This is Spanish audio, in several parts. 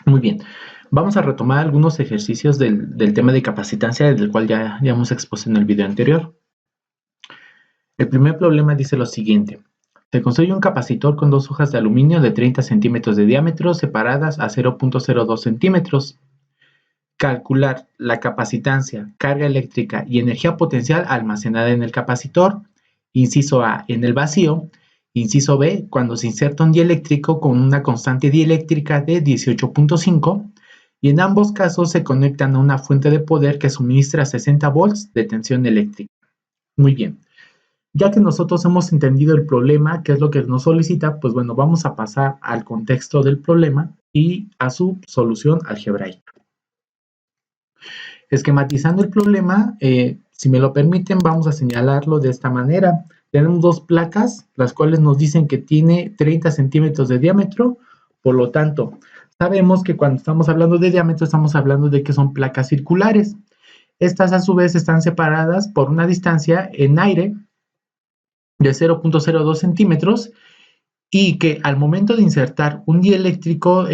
Muy bien, vamos a retomar algunos ejercicios del tema de capacitancia, del cual ya hemos expuesto en el video anterior. El primer problema dice lo siguiente. Se construye un capacitor con dos hojas de aluminio de 30 centímetros de diámetro separadas a 0.02 centímetros. Calcular la capacitancia, carga eléctrica y energía potencial almacenada en el capacitor. Inciso A, en el vacío. Inciso B, cuando se inserta un dieléctrico con una constante dieléctrica de 18.5 y en ambos casos se conectan a una fuente de poder que suministra 60 volts de tensión eléctrica. Muy bien. Ya que nosotros hemos entendido el problema, qué es lo que nos solicita, pues bueno, vamos a pasar al contexto del problema y a su solución algebraica. Esquematizando el problema, si me lo permiten, vamos a señalarlo de esta manera. Tenemos dos placas, las cuales nos dicen que tiene 30 centímetros de diámetro, por lo tanto, sabemos que cuando estamos hablando de diámetro, estamos hablando de que son placas circulares. Estas a su vez están separadas por una distancia en aire de 0.02 centímetros y que al momento de insertar un dieléctrico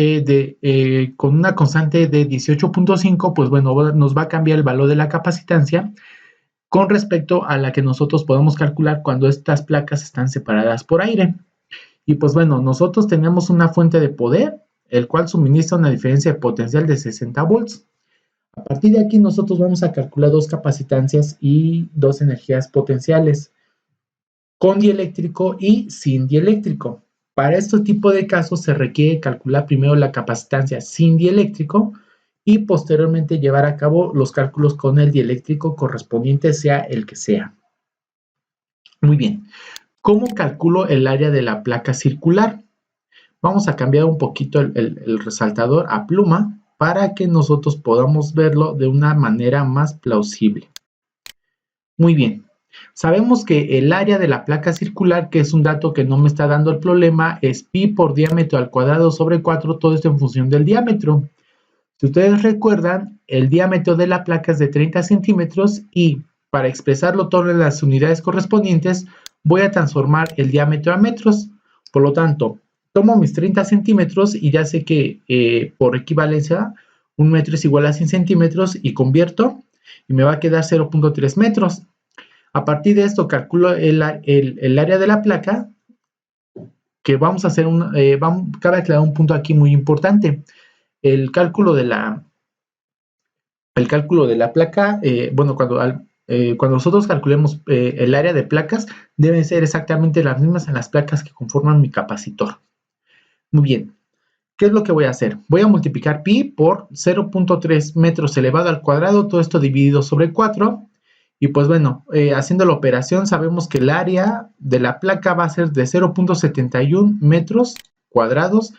con una constante de 18.5, pues bueno, nos va a cambiar el valor de la capacitancia con respecto a la que nosotros podemos calcular cuando estas placas están separadas por aire. Y pues bueno, nosotros tenemos una fuente de poder, el cual suministra una diferencia de potencial de 60 volts. A partir de aquí nosotros vamos a calcular dos capacitancias y dos energías potenciales, con dieléctrico y sin dieléctrico. Para este tipo de casos se requiere calcular primero la capacitancia sin dieléctrico y posteriormente llevar a cabo los cálculos con el dieléctrico correspondiente, sea el que sea. Muy bien, ¿cómo calculo el área de la placa circular? Vamos a cambiar un poquito el resaltador a pluma para que nosotros podamos verlo de una manera más plausible. Muy bien, sabemos que el área de la placa circular, que es un dato que no me está dando el problema, es pi por diámetro al cuadrado sobre 4, todo esto en función del diámetro. Si ustedes recuerdan, el diámetro de la placa es de 30 centímetros y para expresarlo todo en las unidades correspondientes, voy a transformar el diámetro a metros. Por lo tanto, tomo mis 30 centímetros y ya sé que por equivalencia, un metro es igual a 100 centímetros y convierto y me va a quedar 0.3 metros. A partir de esto calculo el área de la placa, que vamos a hacer cabe aclarar un punto aquí muy importante. El cálculo de la placa, bueno, cuando nosotros calculemos el área de placas, deben ser exactamente las mismas a las placas que conforman mi capacitor. Muy bien, ¿qué es lo que voy a hacer? Voy a multiplicar pi por 0.3 metros elevado al cuadrado, todo esto dividido sobre 4. Y pues bueno, haciendo la operación sabemos que el área de la placa va a ser de 0.71 metros cuadrados,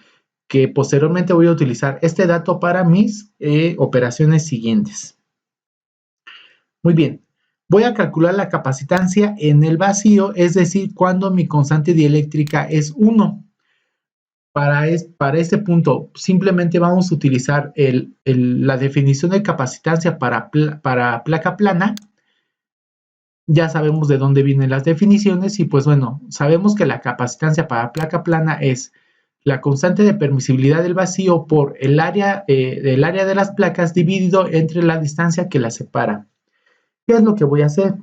que posteriormente voy a utilizar este dato para mis operaciones siguientes. Muy bien, voy a calcular la capacitancia en el vacío, es decir, cuando mi constante dieléctrica es 1. Para este punto, simplemente vamos a utilizar la definición de capacitancia para placa plana. Ya sabemos de dónde vienen las definiciones y pues bueno, sabemos que la capacitancia para placa plana es la constante de permisibilidad del vacío por el área de las placas dividido entre la distancia que las separa. ¿Qué es lo que voy a hacer?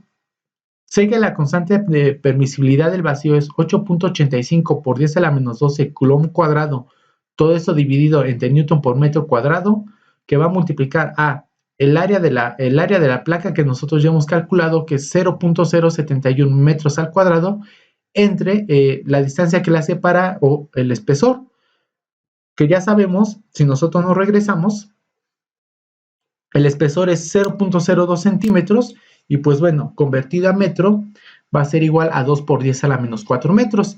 Sé que la constante de permisibilidad del vacío es 8.85 por 10 a la menos 12 coulomb cuadrado, todo esto dividido entre newton por metro cuadrado, que va a multiplicar a el área de la placa que nosotros ya hemos calculado, que es 0.071 metros al cuadrado, entre la distancia que la separa o el espesor, que ya sabemos, si nosotros nos regresamos, el espesor es 0.02 centímetros y pues bueno, convertido a metro va a ser igual a 2 por 10 a la menos 4 metros.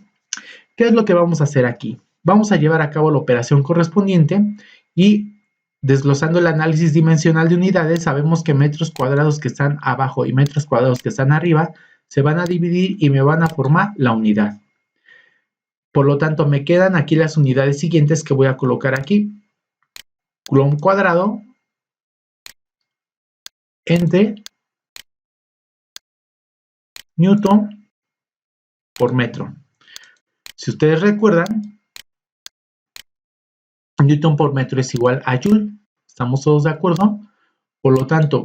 ¿Qué es lo que vamos a hacer aquí? Vamos a llevar a cabo la operación correspondiente y desglosando el análisis dimensional de unidades, sabemos que metros cuadrados que están abajo y metros cuadrados que están arriba se van a dividir y me van a formar la unidad. Por lo tanto, me quedan aquí las unidades siguientes que voy a colocar aquí. Coulomb cuadrado entre newton por metro. Si ustedes recuerdan, Newton por metro es igual a Joule. ¿Estamos todos de acuerdo? Por lo tanto,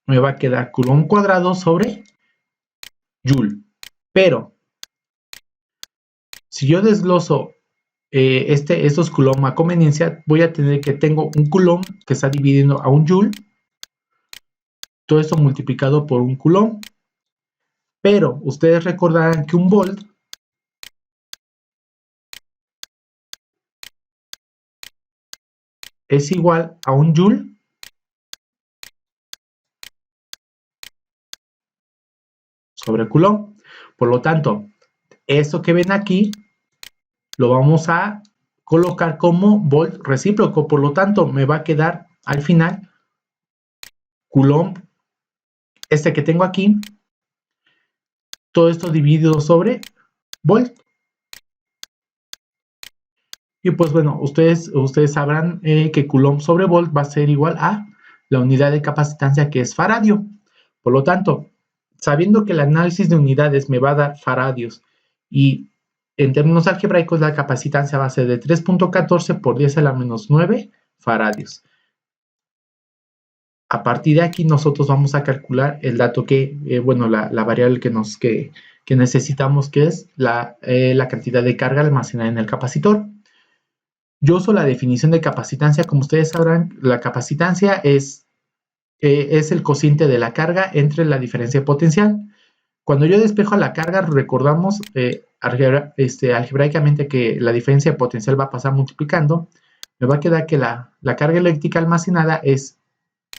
me va a quedar Coulomb cuadrado sobre Joule. Pero, si yo desgloso estos Coulomb a conveniencia, voy a tener que tengo un Coulomb que está dividiendo a un Joule. Todo esto multiplicado por un Coulomb. Pero ustedes recordarán que un volt es igual a un Joule sobre Coulomb. Por lo tanto, esto que ven aquí lo vamos a colocar como volt recíproco. Por lo tanto, me va a quedar al final Coulomb, este que tengo aquí, todo esto dividido sobre volt. Y pues bueno, ustedes sabrán que Coulomb sobre volt va a ser igual a la unidad de capacitancia, que es faradio. Por lo tanto, sabiendo que el análisis de unidades me va a dar faradios y en términos algebraicos la capacitancia va a ser de 3.14 por 10 a la menos 9 faradios. A partir de aquí nosotros vamos a calcular el dato que, la variable que necesitamos, que es la cantidad de carga almacenada en el capacitor. Yo uso la definición de capacitancia. Como ustedes sabrán, la capacitancia es el cociente de la carga entre la diferencia de potencial. Cuando yo despejo la carga, recordamos algebraicamente que la diferencia de potencial va a pasar multiplicando. Me va a quedar que la carga eléctrica almacenada es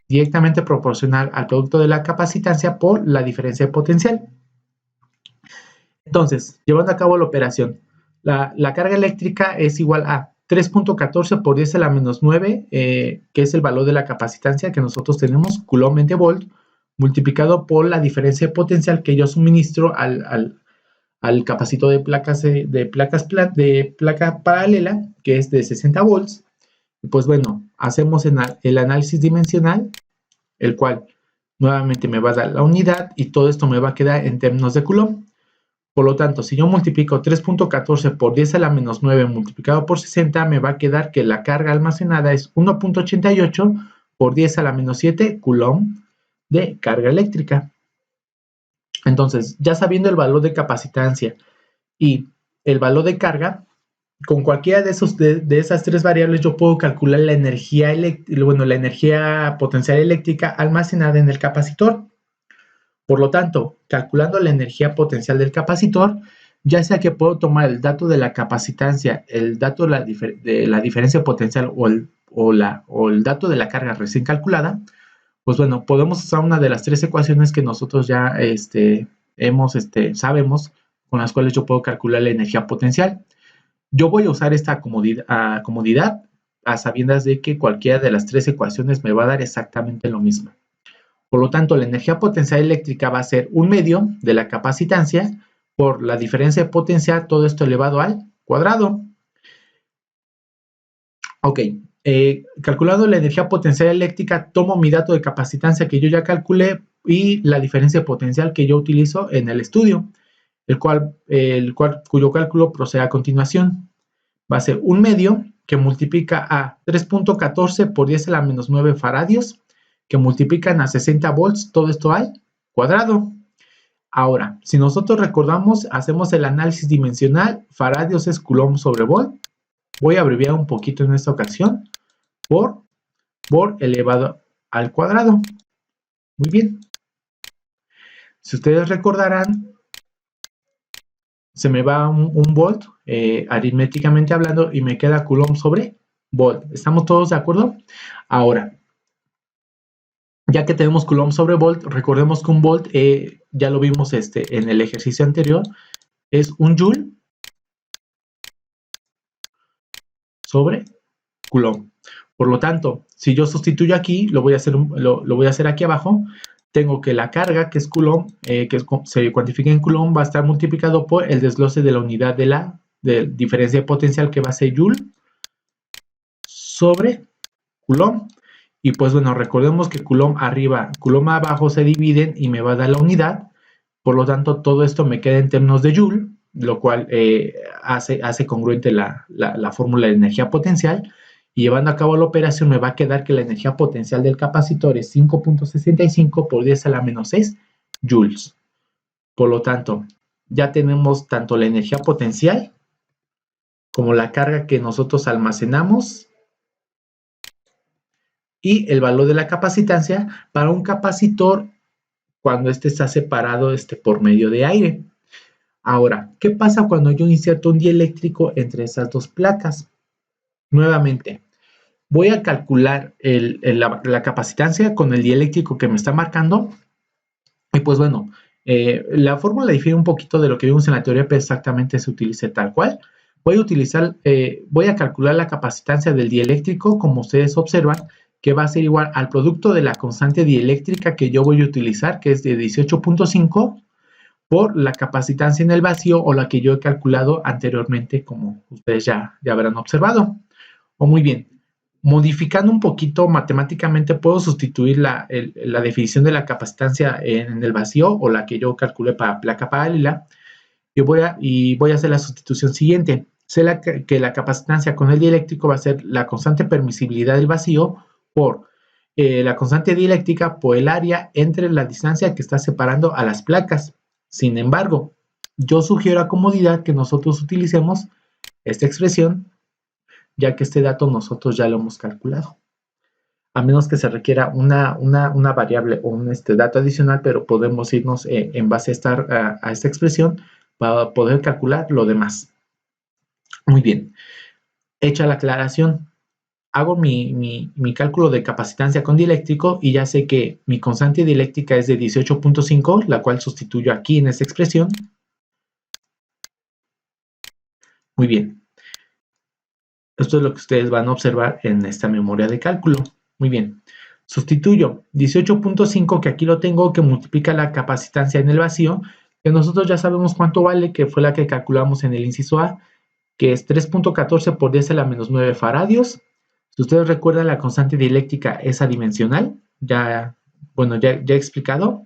directamente proporcional al producto de la capacitancia por la diferencia de potencial. Entonces, llevando a cabo la operación, la carga eléctrica es igual a 3.14 por 10 a la menos 9, que es el valor de la capacitancia que nosotros tenemos, Coulomb entre volt, multiplicado por la diferencia de potencial que yo suministro al capacitor de placa paralela, que es de 60 volts. Y pues bueno, hacemos el análisis dimensional, el cual nuevamente me va a dar la unidad y todo esto me va a quedar en términos de Coulomb. Por lo tanto, si yo multiplico 3.14 por 10 a la menos 9 multiplicado por 60, me va a quedar que la carga almacenada es 1.88 por 10 a la menos 7 Coulomb de carga eléctrica. Entonces, ya sabiendo el valor de capacitancia y el valor de carga, con cualquiera de esas tres variables yo puedo calcular la energía potencial eléctrica almacenada en el capacitor. Por lo tanto, calculando la energía potencial del capacitor, ya sea que puedo tomar el dato de la capacitancia, el dato de la diferencia potencial o el dato de la carga recién calculada, pues bueno, podemos usar una de las tres ecuaciones que nosotros ya sabemos, con las cuales yo puedo calcular la energía potencial. Yo voy a usar esta comodidad a sabiendas de que cualquiera de las tres ecuaciones me va a dar exactamente lo mismo. Por lo tanto, la energía potencial eléctrica va a ser un medio de la capacitancia por la diferencia de potencial, todo esto elevado al cuadrado. Ok, calculando la energía potencial eléctrica, tomo mi dato de capacitancia que yo ya calculé y la diferencia de potencial que yo utilizo en el estudio, cuyo cálculo procede a continuación. Va a ser un medio que multiplica a 3.14 por 10 a la menos 9 faradios, que multiplican a 60 volts, todo esto al cuadrado. Ahora, si nosotros recordamos, hacemos el análisis dimensional, faradios es Coulomb sobre volt. Voy a abreviar un poquito en esta ocasión por elevado al cuadrado. Muy bien. Si ustedes recordarán, se me va un volt, aritméticamente hablando, y me queda Coulomb sobre volt. ¿Estamos todos de acuerdo? Ahora, ya que tenemos Coulomb sobre volt, recordemos que un volt, ya lo vimos en el ejercicio anterior, es un Joule sobre Coulomb. Por lo tanto, si yo sustituyo aquí, lo voy a hacer aquí abajo, tengo que la carga, que es Coulomb, se cuantifica en Coulomb, va a estar multiplicado por el desglose de la unidad de diferencia de potencial, que va a ser Joule sobre Coulomb. Y pues bueno, recordemos que Coulomb arriba, Coulomb abajo se dividen y me va a dar la unidad. Por lo tanto, todo esto me queda en términos de Joule. lo cual hace congruente la fórmula de energía potencial, y llevando a cabo la operación me va a quedar que la energía potencial del capacitor es 5.65 por 10 a la menos 6 joules. Por lo tanto, ya tenemos tanto la energía potencial como la carga que nosotros almacenamos y el valor de la capacitancia para un capacitor cuando este está separado por medio de aire. Ahora, ¿qué pasa cuando yo inserto un dieléctrico entre esas dos placas? Nuevamente, voy a calcular la capacitancia con el dieléctrico que me está marcando. Y pues bueno, la fórmula difiere un poquito de lo que vimos en la teoría, pero exactamente se utiliza tal cual. Voy a calcular la capacitancia del dieléctrico, como ustedes observan, que va a ser igual al producto de la constante dieléctrica que yo voy a utilizar, que es de 18.5, por la capacitancia en el vacío, o la que yo he calculado anteriormente, como ustedes ya habrán observado. O muy bien, modificando un poquito matemáticamente, puedo sustituir la definición de la capacitancia en el vacío, o la que yo calculé para placa paralela, y voy a hacer la sustitución siguiente. Sé que la capacitancia con el dieléctrico va a ser la constante permisibilidad del vacío por la constante dieléctrica por el área entre la distancia que está separando a las placas. Sin embargo, yo sugiero a comodidad que nosotros utilicemos esta expresión, ya que este dato nosotros ya lo hemos calculado. A menos que se requiera una variable o un dato adicional, pero podemos irnos en base a esta expresión para poder calcular lo demás. Muy bien, hecha la aclaración, hago mi cálculo de capacitancia con dieléctrico y ya sé que mi constante dieléctrica es de 18.5, la cual sustituyo aquí en esta expresión. Muy bien. Esto es lo que ustedes van a observar en esta memoria de cálculo. Muy bien. Sustituyo 18.5, que aquí lo tengo, que multiplica la capacitancia en el vacío, que nosotros ya sabemos cuánto vale, que fue la que calculamos en el inciso A, que es 3.14 por 10 a la menos 9 faradios. Si ustedes recuerdan, la constante dieléctrica es adimensional, ya he explicado.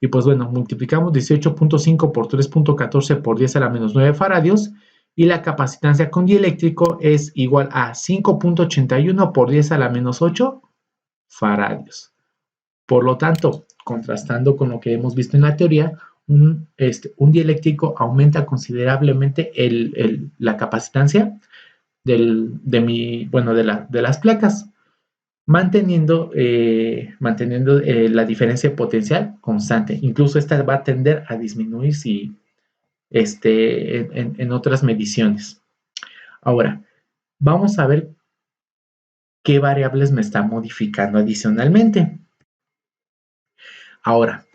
Y pues bueno, multiplicamos 18.5 por 3.14 por 10 a la menos 9 faradios, y la capacitancia con dieléctrico es igual a 5.81 por 10 a la menos 8 faradios. Por lo tanto, contrastando con lo que hemos visto en la teoría, un dieléctrico aumenta considerablemente la capacitancia de las placas, manteniendo la diferencia potencial constante. Incluso esta va a tender a disminuir en otras mediciones. Ahora, vamos a ver qué variables me está modificando adicionalmente. Ahora,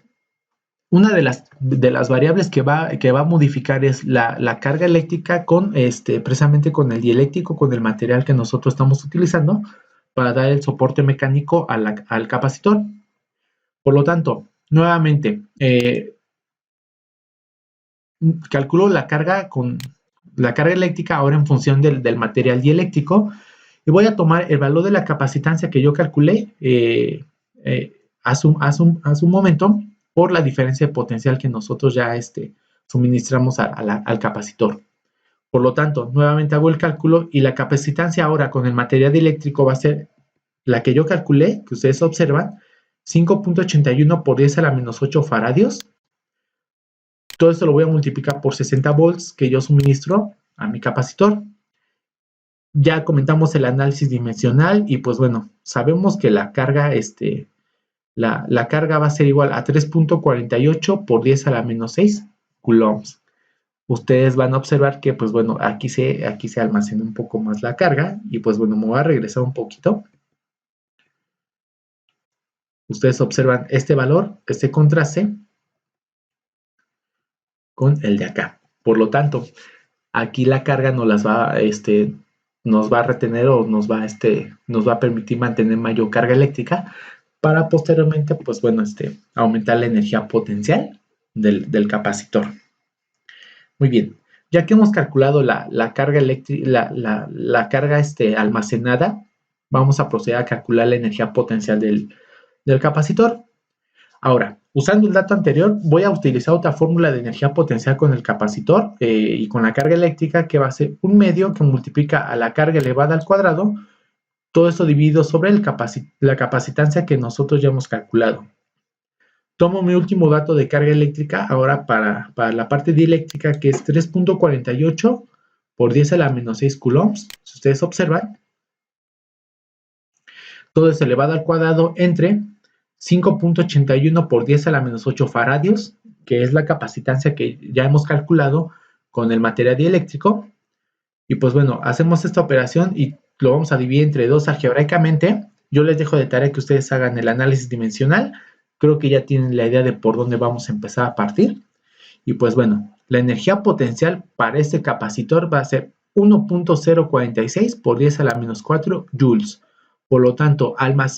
una de las variables que va a modificar es la carga eléctrica precisamente con el dieléctrico, con el material que nosotros estamos utilizando para dar el soporte mecánico al capacitor. Por lo tanto, nuevamente, calculo la carga eléctrica ahora en función del material dieléctrico, y voy a tomar el valor de la capacitancia que yo calculé hace un momento por la diferencia de potencial que nosotros ya suministramos al capacitor. Por lo tanto, nuevamente hago el cálculo, y la capacitancia ahora con el material eléctrico va a ser la que yo calculé, que ustedes observan, 5.81 por 10 a la menos 8 faradios. Todo esto lo voy a multiplicar por 60 volts que yo suministro a mi capacitor. Ya comentamos el análisis dimensional, y pues bueno, sabemos que la carga la carga va a ser igual a 3.48 por 10 a la menos 6 coulombs. Ustedes van a observar que, pues bueno, aquí se almacena un poco más la carga, y pues bueno, me voy a regresar un poquito. Ustedes observan este valor, este contraste con el de acá. Por lo tanto, aquí la carga nos va a retener, o nos va a permitir mantener mayor carga eléctrica, para posteriormente, pues bueno, aumentar la energía potencial del capacitor. Muy bien, ya que hemos calculado la carga eléctrica, la carga almacenada, vamos a proceder a calcular la energía potencial del capacitor. Ahora, usando el dato anterior, voy a utilizar otra fórmula de energía potencial con el capacitor y con la carga eléctrica, que va a ser un medio que multiplica a la carga elevada al cuadrado, todo esto dividido sobre la capacitancia que nosotros ya hemos calculado. Tomo mi último dato de carga eléctrica ahora para la parte dieléctrica, que es 3.48 por 10 a la menos 6 coulombs. Si ustedes observan, todo es elevado al cuadrado entre 5.81 por 10 a la menos 8 faradios, que es la capacitancia que ya hemos calculado con el material dieléctrico. Y pues bueno, hacemos esta operación y lo vamos a dividir entre 2 algebraicamente. Yo les dejo de tarea que ustedes hagan el análisis dimensional. Creo que ya tienen la idea de por dónde vamos a empezar a partir. Y pues bueno, la energía potencial para este capacitor va a ser 1.046 por 10 a la menos 4 joules. Por lo tanto,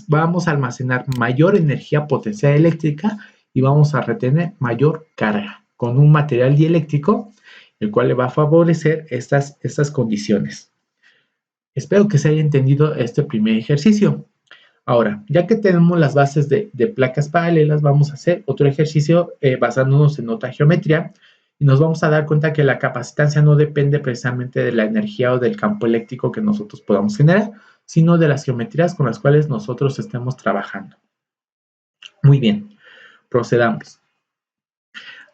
vamos a almacenar mayor energía potencial eléctrica y vamos a retener mayor carga con un material dieléctrico, el cual le va a favorecer estas condiciones. Espero que se haya entendido este primer ejercicio. Ahora, ya que tenemos las bases de placas paralelas, vamos a hacer otro ejercicio basándonos en otra geometría y nos vamos a dar cuenta que la capacitancia no depende precisamente de la energía o del campo eléctrico que nosotros podamos generar, sino de las geometrías con las cuales nosotros estemos trabajando. Muy bien, procedamos.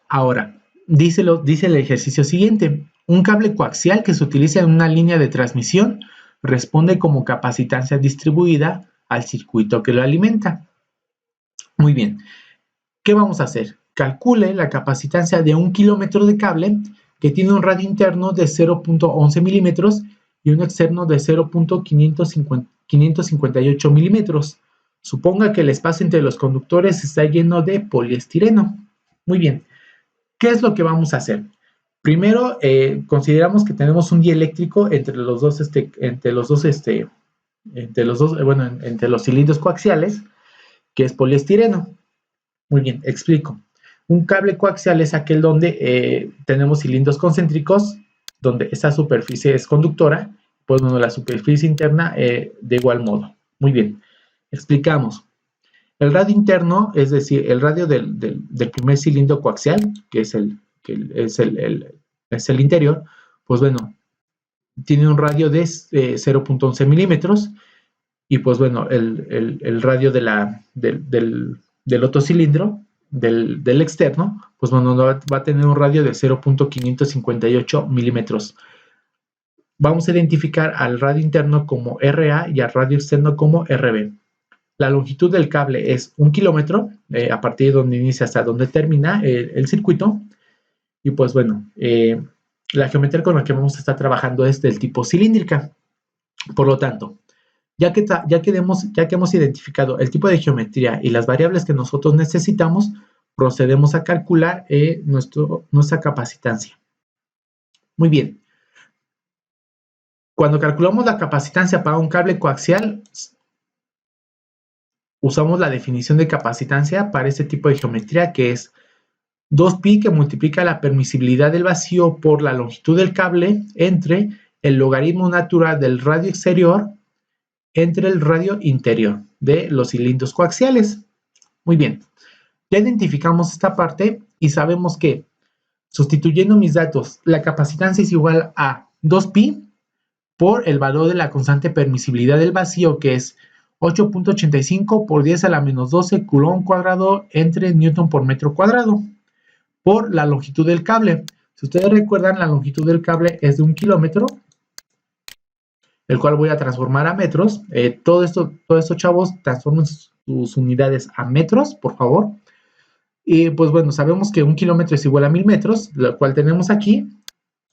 Ahora, dice el ejercicio siguiente: un cable coaxial que se utiliza en una línea de transmisión responde como capacitancia distribuida al circuito que lo alimenta. Muy bien, ¿qué vamos a hacer? Calcule la capacitancia de 1 kilómetro de cable que tiene un radio interno de 0.11 milímetros y un externo de 0.558 milímetros. Suponga que el espacio entre los conductores está lleno de poliestireno. Muy bien, ¿qué es lo que vamos a hacer? Primero, consideramos que tenemos un dieléctrico entre los cilindros coaxiales, que es poliestireno. Muy bien, explico. Un cable coaxial es aquel donde tenemos cilindros concéntricos, donde esta superficie es conductora, pues bueno, la superficie interna de igual modo. Muy bien, explicamos. El radio interno, es decir, el radio del primer cilindro coaxial, que es el interior, pues bueno, tiene un radio de 0.11 milímetros y pues bueno, el radio del otro cilindro, del externo, pues bueno, va a tener un radio de 0.558 milímetros. Vamos a identificar al radio interno como RA y al radio externo como RB. La longitud del cable es 1 kilómetro, a partir de donde inicia hasta donde termina el circuito. Y pues bueno, la geometría con la que vamos a estar trabajando es del tipo cilíndrica. Por lo tanto, ya que hemos identificado el tipo de geometría y las variables que nosotros necesitamos, procedemos a calcular nuestra capacitancia. Muy bien. Cuando calculamos la capacitancia para un cable coaxial, usamos la definición de capacitancia para este tipo de geometría, que es 2pi, que multiplica la permisibilidad del vacío por la longitud del cable entre el logaritmo natural del radio exterior entre el radio interior de los cilindros coaxiales. Muy bien, ya identificamos esta parte y sabemos que, sustituyendo mis datos, la capacitancia es igual a 2pi por el valor de la constante permisibilidad del vacío, que es 8.85 por 10 a la menos 12 coulomb cuadrado entre newton por metro cuadrado, por la longitud del cable. Si ustedes recuerdan, la longitud del cable es de 1 kilómetro, el cual voy a transformar a metros. Todo esto, chavos, transformen sus unidades a metros, por favor. Y pues bueno, sabemos que 1 kilómetro es igual a 1000 metros, lo cual tenemos aquí.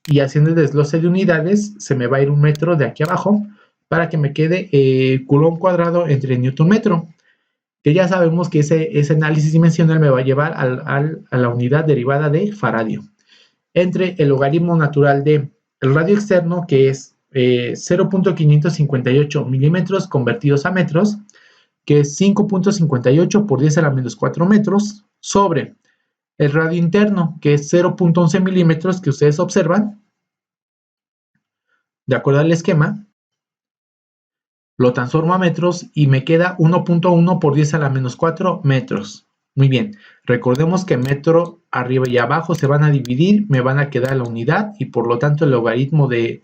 Y haciendo el desglose de unidades, se me va a ir un metro de aquí abajo para que me quede coulomb cuadrado entre newton metro, que ya sabemos que ese análisis dimensional me va a llevar a la unidad derivada de faradio, entre el logaritmo natural del radio externo, que es 0.558 milímetros convertidos a metros, que es 5.58 por 10 a la menos 4 metros, sobre el radio interno, que es 0.11 milímetros, que ustedes observan, de acuerdo al esquema. Lo transformo a metros y me queda 1.1 por 10 a la menos 4 metros. Muy bien, recordemos que metro arriba y abajo se van a dividir, me van a quedar la unidad y por lo tanto el logaritmo de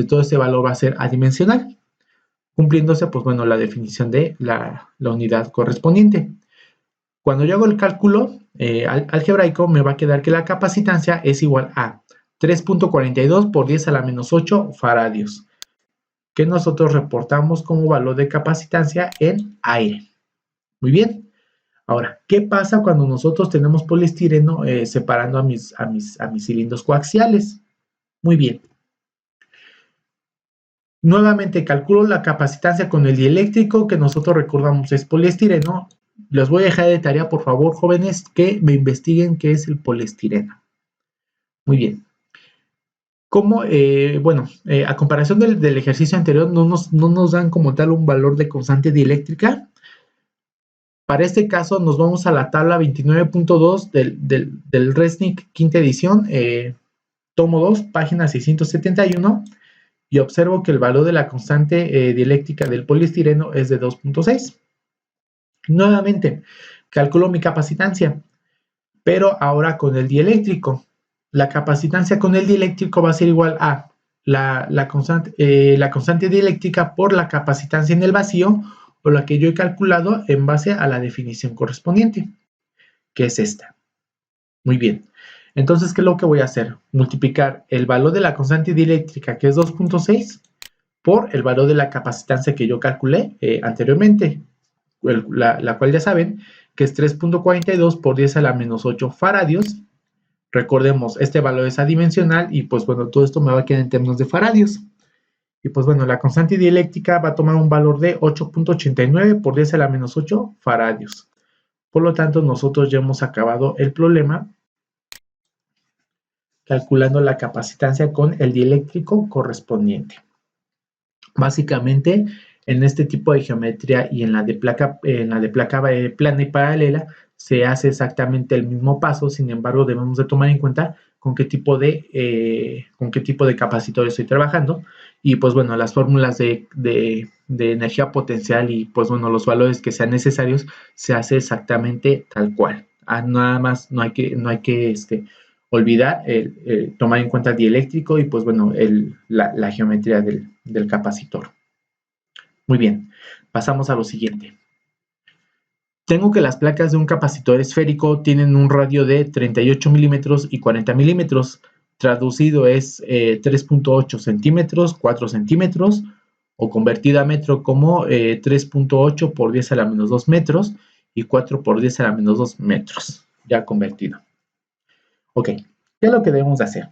todo ese valor va a ser adimensional, cumpliéndose pues bueno la definición de la unidad correspondiente. Cuando yo hago el cálculo algebraico me va a quedar que la capacitancia es igual a 3.42 por 10 a la menos 8 faradios, que nosotros reportamos como valor de capacitancia en aire. Muy bien. Ahora, ¿qué pasa cuando nosotros tenemos poliestireno separando a mis cilindros coaxiales? Muy bien. Nuevamente calculo la capacitancia con el dieléctrico, que nosotros recordamos es poliestireno. Les voy a dejar de tarea, por favor, jóvenes, que me investiguen qué es el poliestireno. Muy bien. Como, a comparación del ejercicio anterior, no nos dan como tal un valor de constante dieléctrica. Para este caso nos vamos a la tabla 29.2 del Resnick quinta edición, tomo 2, página 671, y observo que el valor de la constante dieléctrica del poliestireno es de 2.6. Nuevamente, calculo mi capacitancia, pero ahora con el dieléctrico. La capacitancia con el dieléctrico va a ser igual a la constante dieléctrica por la capacitancia en el vacío, o la que yo he calculado en base a la definición correspondiente, que es esta. Muy bien. Entonces, ¿qué es lo que voy a hacer? Multiplicar el valor de la constante dieléctrica, que es 2.6, por el valor de la capacitancia que yo calculé anteriormente, la cual ya saben que es 3.42 por 10 a la menos 8 faradios. Recordemos, este valor es adimensional y pues bueno, todo esto me va a quedar en términos de faradios. Y pues bueno, la constante dieléctrica va a tomar un valor de 8.89 por 10 a la menos 8 faradios. Por lo tanto, nosotros ya hemos acabado el problema calculando la capacitancia con el dieléctrico correspondiente. Básicamente, en este tipo de geometría y en la de placa plana y paralela, se hace exactamente el mismo paso. Sin embargo, debemos de tomar en cuenta con qué tipo de capacitor estoy trabajando. Y pues bueno, las fórmulas de energía potencial y pues bueno, los valores que sean necesarios se hace exactamente tal cual. Nada más no hay que olvidar tomar en cuenta el dieléctrico y pues bueno, la geometría del capacitor. Muy bien, pasamos a lo siguiente. Tengo que las placas de un capacitor esférico tienen un radio de 38 milímetros y 40 milímetros. Traducido es 3.8 centímetros, 4 centímetros, o convertido a metro como 3.8 por 10 a la menos 2 metros y 4 por 10 a la menos 2 metros, ya convertido. Ok, ¿qué es lo que debemos de hacer?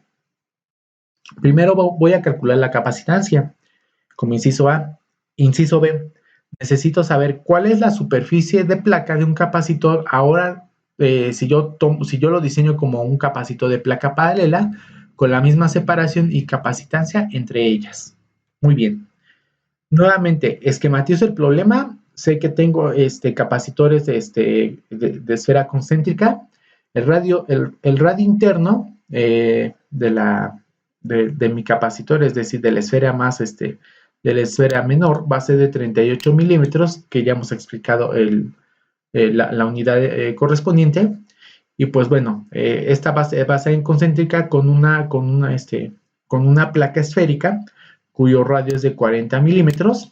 Primero voy a calcular la capacitancia, como inciso A. Inciso B, necesito saber cuál es la superficie de placa de un capacitor. Ahora, si yo lo diseño como un capacitor de placa paralela, con la misma separación y capacitancia entre ellas. Muy bien. Nuevamente, esquematizo el problema. Sé que tengo capacitores de esfera concéntrica. El radio interno de mi capacitor, es decir, de la esfera más de la esfera menor, va a ser de 38 milímetros, que ya hemos explicado la unidad correspondiente. Y pues bueno, esta va a ser en concéntrica con una placa esférica cuyo radio es de 40 milímetros.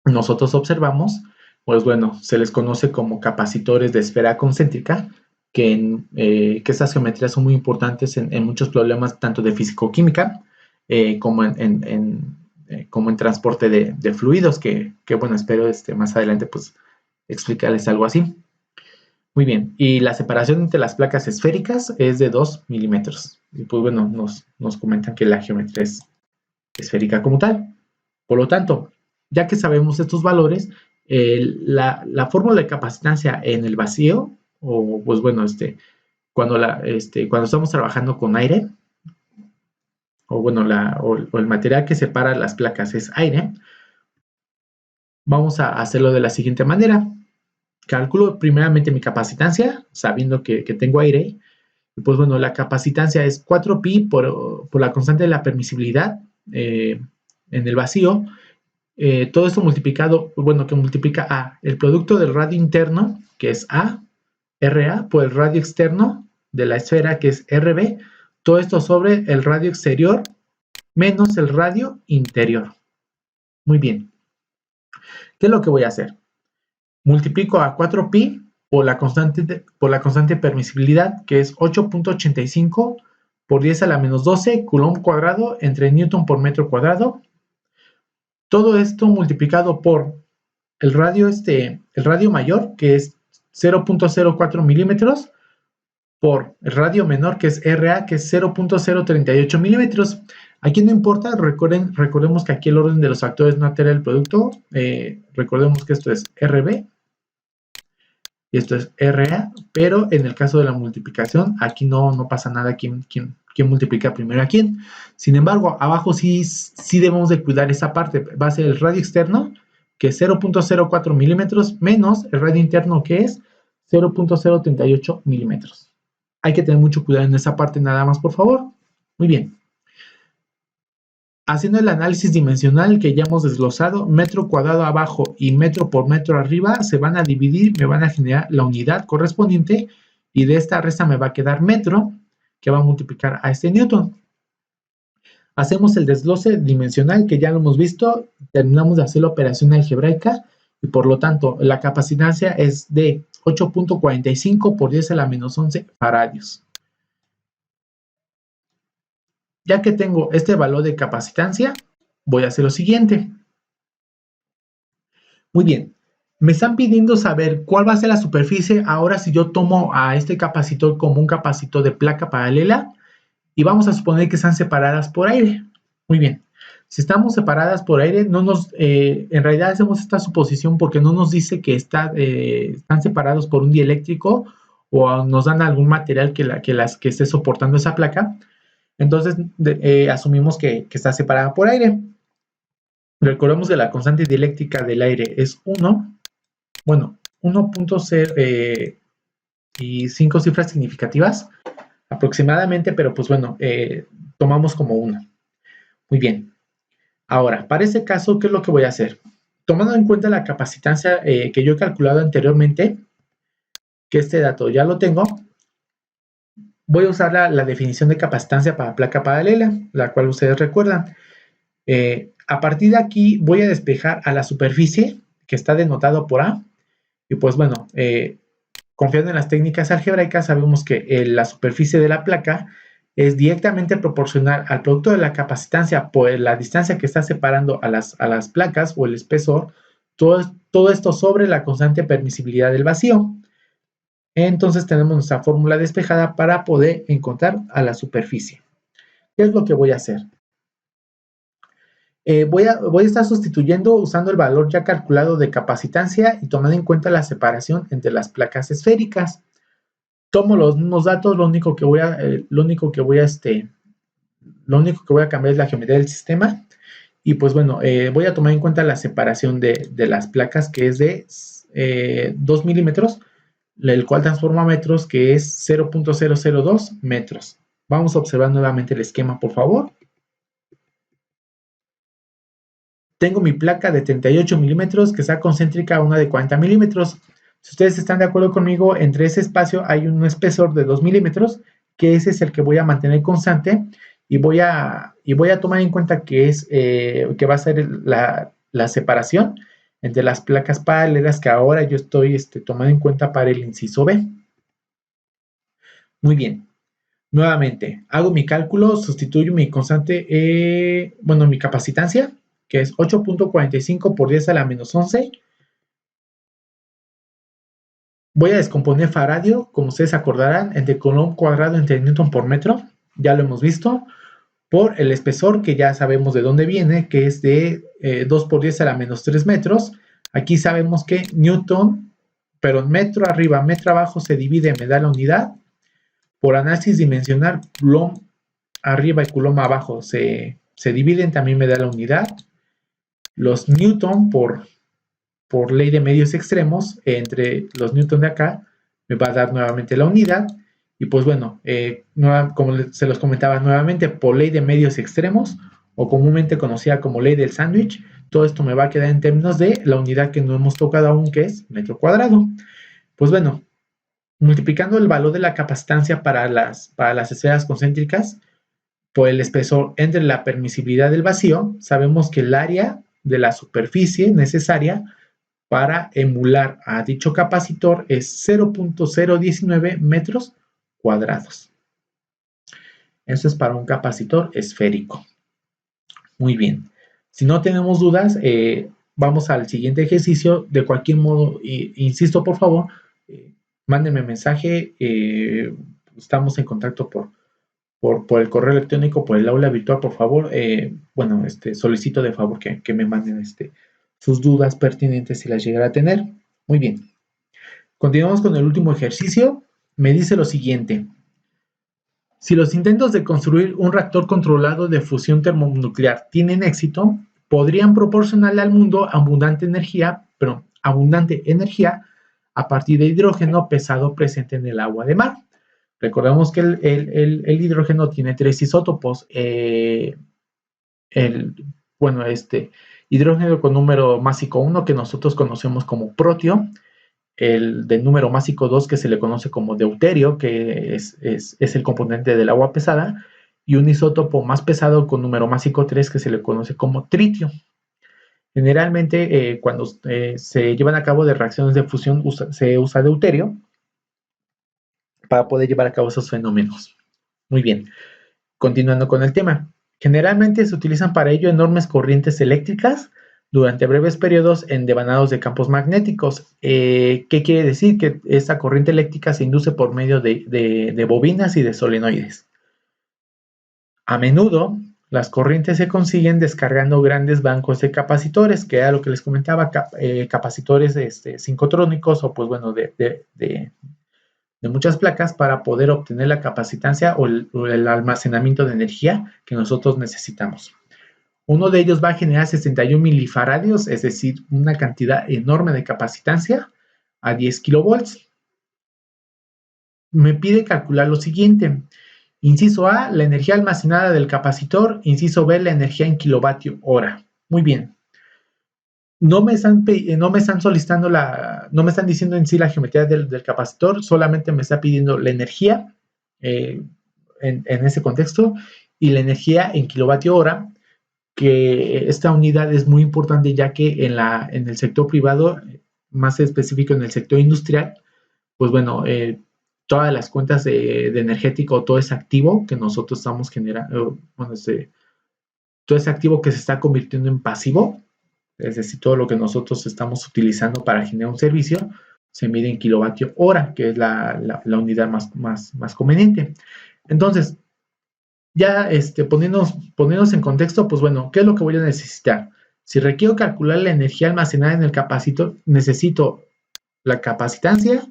Nosotros observamos, pues bueno, se les conoce como capacitores de esfera concéntrica, que estas geometrías son muy importantes en muchos problemas, tanto de físico-química como en transporte de fluidos, que bueno, espero más adelante pues explicarles algo así. Muy bien, y la separación entre las placas esféricas es de 2 milímetros. Y pues bueno, nos comentan que la geometría es esférica como tal. Por lo tanto, ya que sabemos estos valores, la fórmula de capacitancia en el vacío, o pues bueno, cuando estamos trabajando con aire, o bueno, o el material que separa las placas es aire, vamos a hacerlo de la siguiente manera. Calculo primeramente mi capacitancia, sabiendo que tengo aire, y pues bueno, la capacitancia es 4pi por la constante de la permisibilidad en el vacío. Todo esto multiplicado, bueno, que multiplica a el producto del radio interno, que es A, RA por el radio externo de la esfera, que es RB, todo esto sobre el radio exterior menos el radio interior. Muy bien. ¿Qué es lo que voy a hacer? Multiplico a 4pi por la constante permisibilidad, que es 8.85 por 10 a la menos 12 coulomb cuadrado entre newton por metro cuadrado. Todo esto multiplicado por el radio mayor, que es 0.04 milímetros, por el radio menor, que es RA, que es 0.038 milímetros. Aquí no importa, recordemos que aquí el orden de los factores no altera el producto. Recordemos que esto es RB y esto es RA, pero en el caso de la multiplicación, aquí no pasa nada quién multiplica primero a quién. Sin embargo, abajo sí debemos de cuidar esa parte. Va a ser el radio externo, que es 0.04 milímetros, menos el radio interno, que es 0.038 milímetros. Hay que tener mucho cuidado en esa parte nada más, por favor. Muy bien. Haciendo el análisis dimensional que ya hemos desglosado, metro cuadrado abajo y metro por metro arriba se van a dividir, me van a generar la unidad correspondiente y de esta resta me va a quedar metro, que va a multiplicar a este newton. Hacemos el desglose dimensional que ya lo hemos visto, terminamos de hacer la operación algebraica y por lo tanto la capacitancia es de 8.45 por 10 a la menos 11 faradios. Ya que tengo este valor de capacitancia, voy a hacer lo siguiente. Muy bien, me están pidiendo saber cuál va a ser la superficie ahora si yo tomo a este capacitor como un capacitor de placa paralela y vamos a suponer que están separadas por aire. Muy bien, si estamos separadas por aire, en realidad hacemos esta suposición porque no nos dice que están separados por un dieléctrico o nos dan algún material que esté soportando esa placa. Entonces, asumimos que está separada por aire. Recordemos que la constante dieléctrica del aire es 1. Bueno, 1.0 y 5 cifras significativas aproximadamente, pero pues bueno, tomamos como 1. Muy bien. Ahora, para este caso, ¿qué es lo que voy a hacer? Tomando en cuenta la capacitancia que yo he calculado anteriormente, que este dato ya lo tengo, voy a usar la definición de capacitancia para placa paralela, la cual ustedes recuerdan. A partir de aquí voy a despejar a la superficie que está denotado por A. Y pues bueno, confiando en las técnicas algebraicas, sabemos que la superficie de la placa es directamente proporcional al producto de la capacitancia por la distancia que está separando a las placas o el espesor, todo esto sobre la constante permisibilidad del vacío. Entonces tenemos nuestra fórmula despejada para poder encontrar a la superficie. ¿Qué es lo que voy a hacer? Voy a estar sustituyendo usando el valor ya calculado de capacitancia y tomando en cuenta la separación entre las placas esféricas. Tomo los mismos datos, lo único que voy a cambiar es la geometría del sistema. Y pues bueno, voy a tomar en cuenta la separación de las placas, que es de 2 milímetros, el cual transforma a metros, que es 0.002 metros. Vamos a observar nuevamente el esquema, por favor. Tengo mi placa de 38 milímetros que está concéntrica a una de 40 milímetros. Si ustedes están de acuerdo conmigo, entre ese espacio hay un espesor de 2 milímetros, que ese es el que voy a mantener constante y voy a tomar en cuenta que va a ser la separación entre las placas paralelas que ahora yo estoy tomando en cuenta para el inciso B. Muy bien. Nuevamente, hago mi cálculo, sustituyo mi constante, mi capacitancia, que es 8.45 por 10 a la menos 11. Voy a descomponer faradio, como ustedes acordarán, entre coulomb cuadrado entre newton por metro, ya lo hemos visto, por el espesor, que ya sabemos de dónde viene, que es de 2 por 10 a la menos 3 metros. Aquí sabemos que newton, pero metro arriba, metro abajo se divide, me da la unidad. Por análisis dimensional, coulomb arriba y coulomb abajo se dividen, también me da la unidad. Los newton por ley de medios extremos, entre los newton de acá, me va a dar nuevamente la unidad. Y pues bueno, como se los comentaba nuevamente, por ley de medios extremos, o comúnmente conocida como ley del sándwich, todo esto me va a quedar en términos de la unidad que no hemos tocado aún, que es metro cuadrado. Pues bueno, multiplicando el valor de la capacitancia para las esferas concéntricas por el espesor entre la permisibilidad del vacío, sabemos que el área de la superficie necesaria para emular a dicho capacitor es 0.019 metros cuadrados. Eso es para un capacitor esférico. Muy bien. Si no tenemos dudas, vamos al siguiente ejercicio. De cualquier modo, insisto, por favor, mándenme mensaje. Estamos en contacto por el correo electrónico, por el aula virtual, por favor. Bueno, solicito de favor que me manden sus dudas pertinentes si las llegara a tener. Muy bien. Continuamos con el último ejercicio. Me dice lo siguiente. Si los intentos de construir un reactor controlado de fusión termonuclear tienen éxito, podrían proporcionarle al mundo abundante energía a partir de hidrógeno pesado presente en el agua de mar. Recordemos que el hidrógeno tiene 3 isótopos. Hidrógeno con número másico 1, que nosotros conocemos como protio, el de número másico 2, que se le conoce como deuterio, que es el componente del agua pesada, y un isótopo más pesado con número másico 3, que se le conoce como tritio. Generalmente, cuando se llevan a cabo de reacciones de fusión, se usa deuterio para poder llevar a cabo esos fenómenos. Muy bien, continuando con el tema. Generalmente se utilizan para ello enormes corrientes eléctricas durante breves periodos en devanados de campos magnéticos. ¿Qué quiere decir? Que esta corriente eléctrica se induce por medio de bobinas y de solenoides. A menudo, las corrientes se consiguen descargando grandes bancos de capacitores, que era lo que les comentaba, capacitores sincrotrónicos o pues bueno, de muchas placas para poder obtener la capacitancia o el almacenamiento de energía que nosotros necesitamos. Uno de ellos va a generar 61 milifaradios, es decir, una cantidad enorme de capacitancia a 10 kilovolts. Me pide calcular lo siguiente. Inciso A, la energía almacenada del capacitor. Inciso B, la energía en kilovatio hora. Muy bien. No me están solicitando no me están diciendo en sí la geometría del capacitor, solamente me está pidiendo la energía en ese contexto y la energía en kilovatio hora, que esta unidad es muy importante ya que en el sector privado, más específico en el sector industrial, pues bueno, todas las cuentas de energético, todo ese activo que nosotros estamos generando, bueno, todo ese activo que se está convirtiendo en pasivo, es decir, todo lo que nosotros estamos utilizando para generar un servicio, se mide en kilovatio hora, que es la unidad más conveniente. Entonces, ya poniéndonos en contexto, pues bueno, ¿qué es lo que voy a necesitar? Si requiero calcular la energía almacenada en el capacitor, necesito la capacitancia,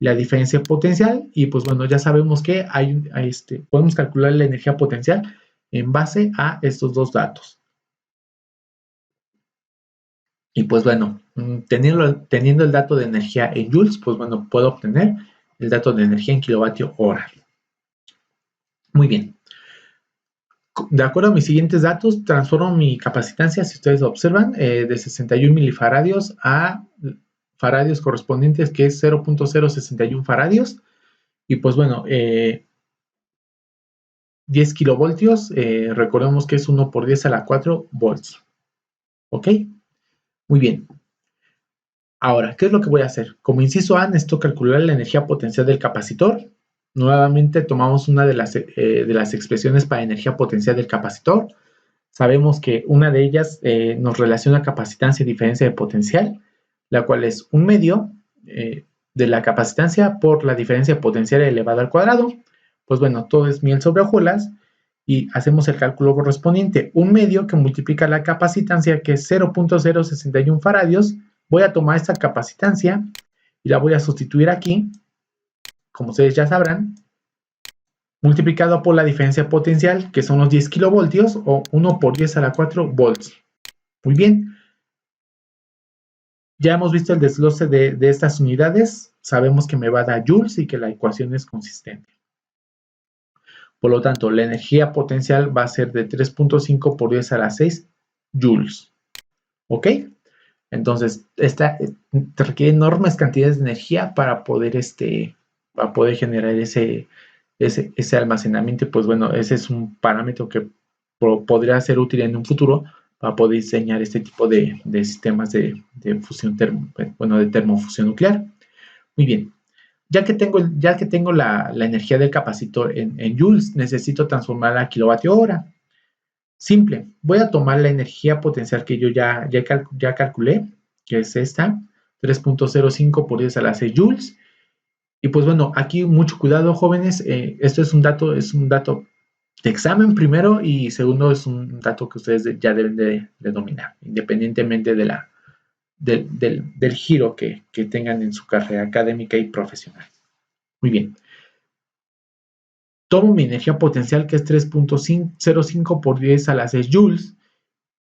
la diferencia potencial, y pues bueno, ya sabemos que podemos calcular la energía potencial en base a estos dos datos. Y pues bueno, teniendo el dato de energía en joules, pues bueno, puedo obtener el dato de energía en kilovatio hora. Muy bien. De acuerdo a mis siguientes datos, transformo mi capacitancia, si ustedes lo observan, de 61 milifaradios a faradios correspondientes, que es 0.061 faradios. Y pues bueno, 10 kilovoltios, recordemos que es 1 por 10 a la 4 volts. ¿Ok? Muy bien. Ahora, ¿qué es lo que voy a hacer? Como inciso A, necesito calcular la energía potencial del capacitor. Nuevamente tomamos una de las expresiones para energía potencial del capacitor. Sabemos que una de ellas nos relaciona capacitancia y diferencia de potencial, la cual es un medio de la capacitancia por la diferencia de potencial elevada al cuadrado. Pues bueno, todo es miel sobre hojuelas y hacemos el cálculo correspondiente. Un medio que multiplica la capacitancia, que es 0.061 faradios. Voy a tomar esta capacitancia y la voy a sustituir aquí, como ustedes ya sabrán, multiplicado por la diferencia potencial, que son los 10 kilovoltios, o 1 por 10 a la 4 volts. Muy bien. Ya hemos visto el desglose de estas unidades. Sabemos que me va a dar joules y que la ecuación es consistente. Por lo tanto, la energía potencial va a ser de 3.5 por 10 a la 6 joules. ¿Ok? Entonces, esta requiere enormes cantidades de energía para poder para poder generar ese almacenamiento. Pues bueno, ese es un parámetro que podría ser útil en un futuro para poder diseñar este tipo de sistemas de fusión de termofusión nuclear. Muy bien. Ya que tengo la energía del capacitor en joules, necesito transformarla a kilovatio hora. Simple, voy a tomar la energía potencial que yo ya calculé, que es esta, 3.05 por 10 a la 6 joules. Y pues bueno, aquí mucho cuidado, jóvenes. Esto es un dato de examen primero, y segundo es un dato que ustedes ya deben de dominar, independientemente del giro que tengan en su carrera académica y profesional. Muy bien. Tomo mi energía potencial, que es 3.05 por 10 a la 6 joules,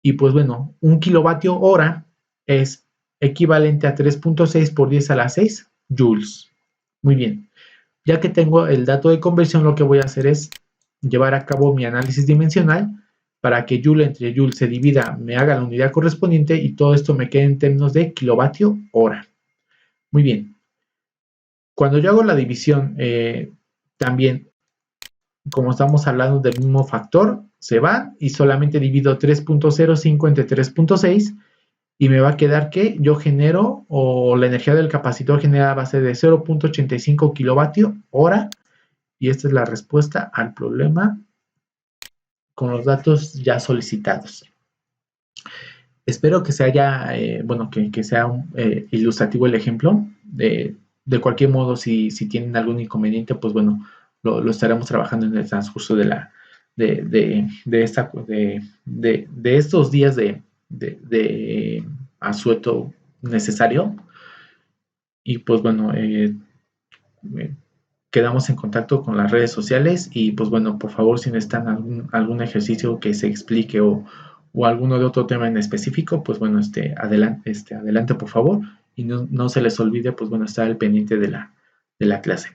y pues bueno, 1 kilovatio hora es equivalente a 3.6 por 10 a la 6 joules. Muy bien. Ya que tengo el dato de conversión, lo que voy a hacer es llevar a cabo mi análisis dimensional para que joule entre joule se divida, me haga la unidad correspondiente, y todo esto me quede en términos de kilovatio hora. Muy bien. Cuando yo hago la división, también, como estamos hablando del mismo factor, se va y solamente divido 3.05 entre 3.6, y me va a quedar que yo genero, o la energía del capacitor generada va a ser de 0.85 kilovatio hora, y esta es la respuesta al problema con los datos ya solicitados. Espero que se haya, que sea ilustrativo el ejemplo. De cualquier modo, si tienen algún inconveniente, pues bueno, lo estaremos trabajando en el transcurso de estos días de asueto necesario. Y pues bueno, quedamos en contacto con las redes sociales, y pues bueno, por favor, si necesitan algún ejercicio que se explique, o alguno de otro tema en específico, pues bueno, adelante por favor, y no se les olvide, pues bueno, estar al pendiente de la clase.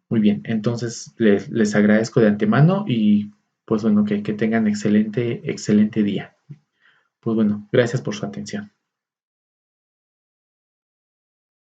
Muy bien, entonces les agradezco de antemano, y pues bueno, que tengan excelente día. Pues bueno, gracias por su atención.